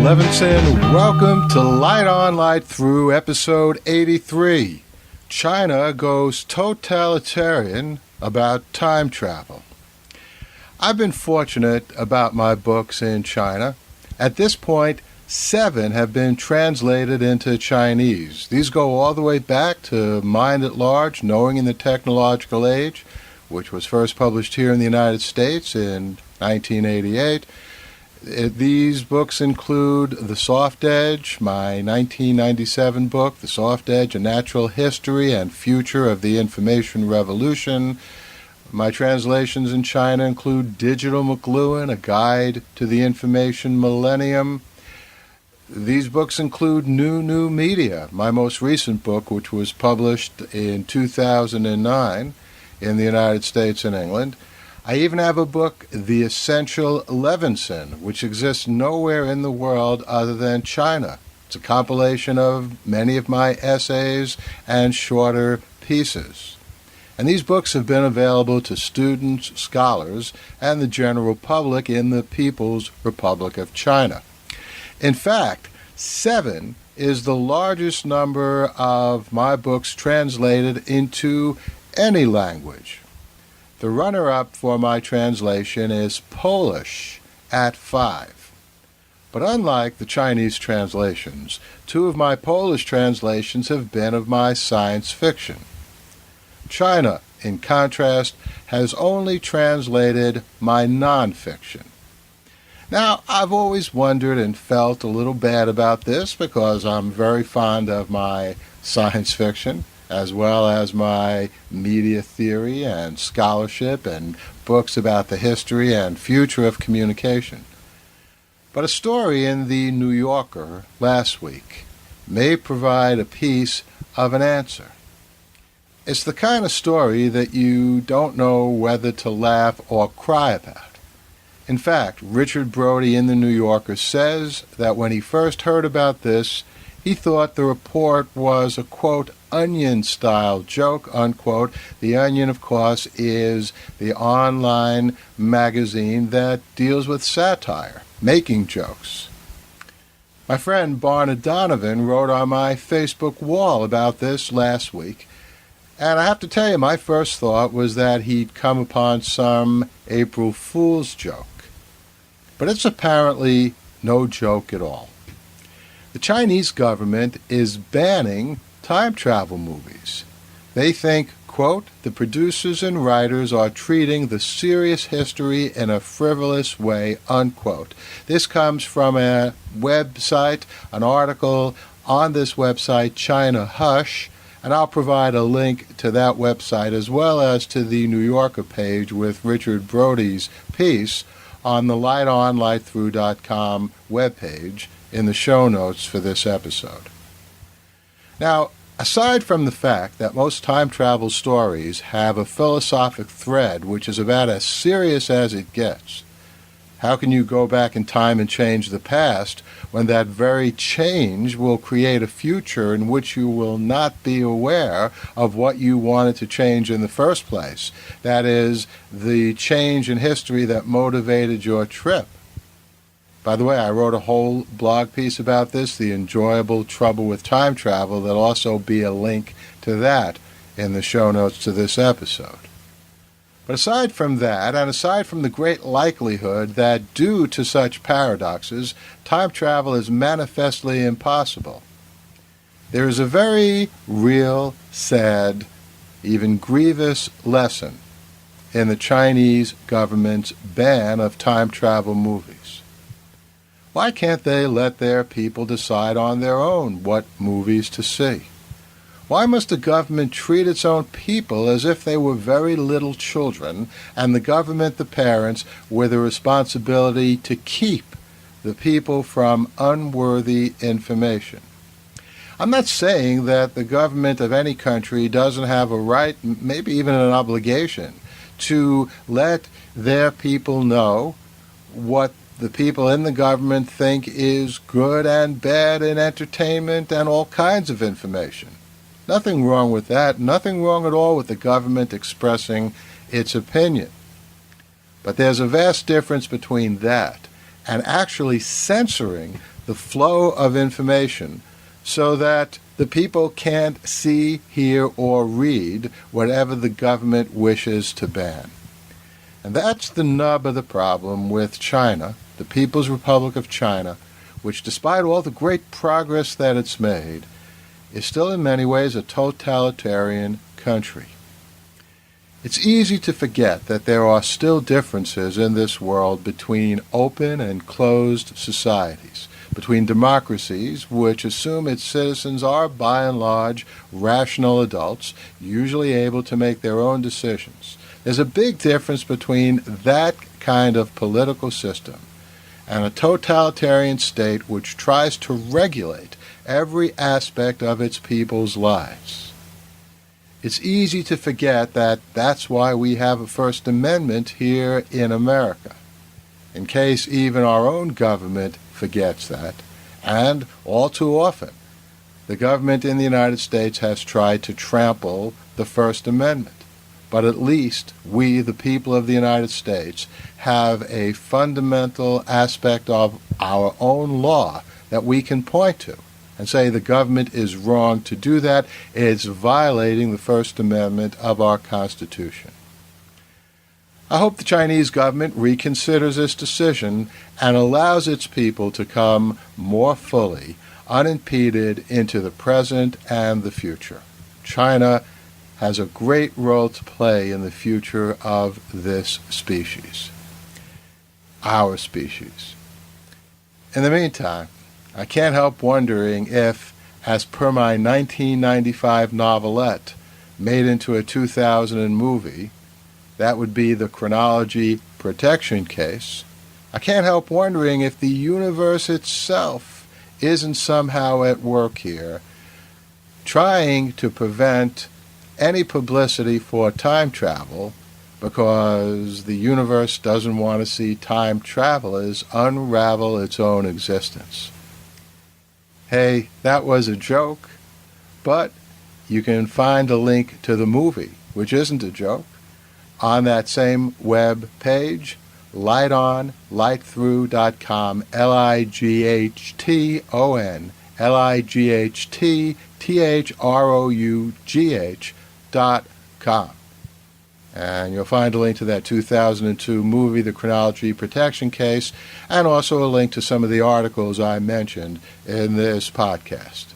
Levinson. Welcome to Light On, Light Through, episode 83. China goes totalitarian about time travel. I've been fortunate about my books in China. At this point, 7 have been translated into Chinese. These go all the way back to Mind at Large, Knowing in the Technological Age, which was first published here in the United States in 1988. These books include The Soft Edge, my 1997 book, The Soft Edge, A Natural History and Future of the Information Revolution. My translations in China include Digital McLuhan, A Guide to the Information Millennium. These books include New Media, my most recent book, which was published in 2009 in the United States and England. I even have a book, The Essential Levinson, which exists nowhere in the world other than China. It's a compilation of many of my essays and shorter pieces. And these books have been available to students, scholars, and the general public in the People's Republic of China. In fact, 7 is the largest number of my books translated into any language. The runner-up for my translation is Polish at 5. But unlike the Chinese translations, 2 of my Polish translations have been of my science fiction. China, in contrast, has only translated my nonfiction. Now, I've always wondered and felt a little bad about this because I'm very fond of my science fiction, as well as my media theory and scholarship and books about the history and future of communication. But a story in the New Yorker last week may provide a piece of an answer. It's the kind of story that you don't know whether to laugh or cry about. In fact, Richard Brody in the New Yorker says that when he first heard about this, he thought the report was a, quote, Onion-style joke, unquote. The Onion, of course, is the online magazine that deals with satire, making jokes. My friend Barna Donovan wrote on my Facebook wall about this last week, and I have to tell you, my first thought was that he'd come upon some April Fool's joke. But it's apparently no joke at all. The Chinese government is banning time travel movies. They think, quote, the producers and writers are treating the serious history in a frivolous way, unquote. This comes from a website, an article on this website, China Hush, and I'll provide a link to that website as well as to the New Yorker page with Richard Brody's piece on the lightonlightthrough.com webpage in the show notes for this episode. Now, aside from the fact that most time travel stories have a philosophic thread which is about as serious as it gets, how can you go back in time and change the past when that very change will create a future in which you will not be aware of what you wanted to change in the first place? That is, the change in history that motivated your trip. By the way, I wrote a whole blog piece about this, The Enjoyable Trouble with Time Travel. There'll also be a link to that in the show notes to this episode. But aside from that, and aside from the great likelihood that due to such paradoxes, time travel is manifestly impossible, there is a very real, sad, even grievous lesson in the Chinese government's ban of time travel movies. Why can't they let their people decide on their own what movies to see? Why must the government treat its own people as if they were very little children, and the government, the parents, with a responsibility to keep the people from unworthy information? I'm not saying that the government of any country doesn't have a right, maybe even an obligation, to let their people know what the people in the government think is good and bad in entertainment and all kinds of information. Nothing wrong with that. Nothing wrong at all with the government expressing its opinion. But there's a vast difference between that and actually censoring the flow of information so that the people can't see, hear, or read whatever the government wishes to ban. And that's the nub of the problem with China, the People's Republic of China, which despite all the great progress that it's made, is still in many ways a totalitarian country. It's easy to forget that there are still differences in this world between open and closed societies, between democracies, which assume its citizens are, by and large, rational adults, usually able to make their own decisions. There's a big difference between that kind of political system and a totalitarian state which tries to regulate every aspect of its people's lives. It's easy to forget that that's why we have a First Amendment here in America, in case even our own government forgets that. And all too often, the government in the United States has tried to trample the First Amendment. But at least we, the people of the United States, have a fundamental aspect of our own law that we can point to and say the government is wrong to do that. It's violating the First Amendment of our Constitution. I hope the Chinese government reconsiders this decision and allows its people to come more fully, unimpeded, into the present and the future. China has a great role to play in the future of this species, our species. In the meantime, I can't help wondering if, as per my 1995 novelette made into a 2000 movie, that would be the chronology protection case, I can't help wondering if the universe itself isn't somehow at work here, trying to prevent any publicity for time travel because the universe doesn't want to see time travelers unravel its own existence. Hey, that was a joke, but you can find a link to the movie, which isn't a joke, on that same web page, lightonlightthrough.com, Lighton, lighttroughh.com. And you'll find a link to that 2002 movie, The Chronology Protection Case, and also a link to some of the articles I mentioned in this podcast.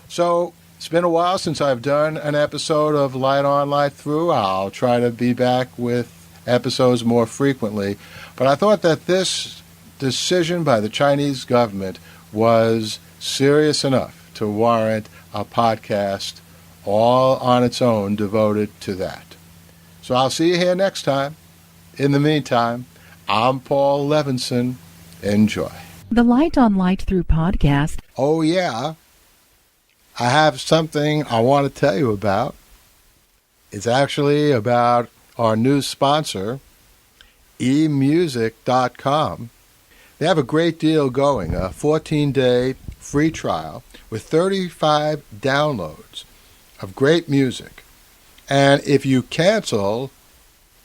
So, it's been a while since I've done an episode of Light On, Light Through. I'll try to be back with episodes more frequently. But I thought that this decision by the Chinese government was serious enough to warrant a podcast all on its own devoted to that. So I'll see you here next time. In the meantime, I'm Paul Levinson. Enjoy. The Light on Light Through podcast. Oh, yeah. I have something I want to tell you about. It's actually about our new sponsor, emusic.com. They have a great deal going, a 14-day free trial with 35 downloads of great music. And if you cancel,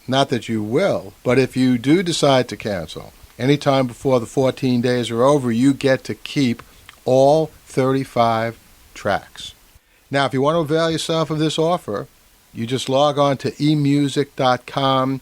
not that you will, but if you do decide to cancel, anytime before the 14 days are over, you get to keep all 35 tracks. Now, if you want to avail yourself of this offer, you just log on to emusic.com/LEVINSON.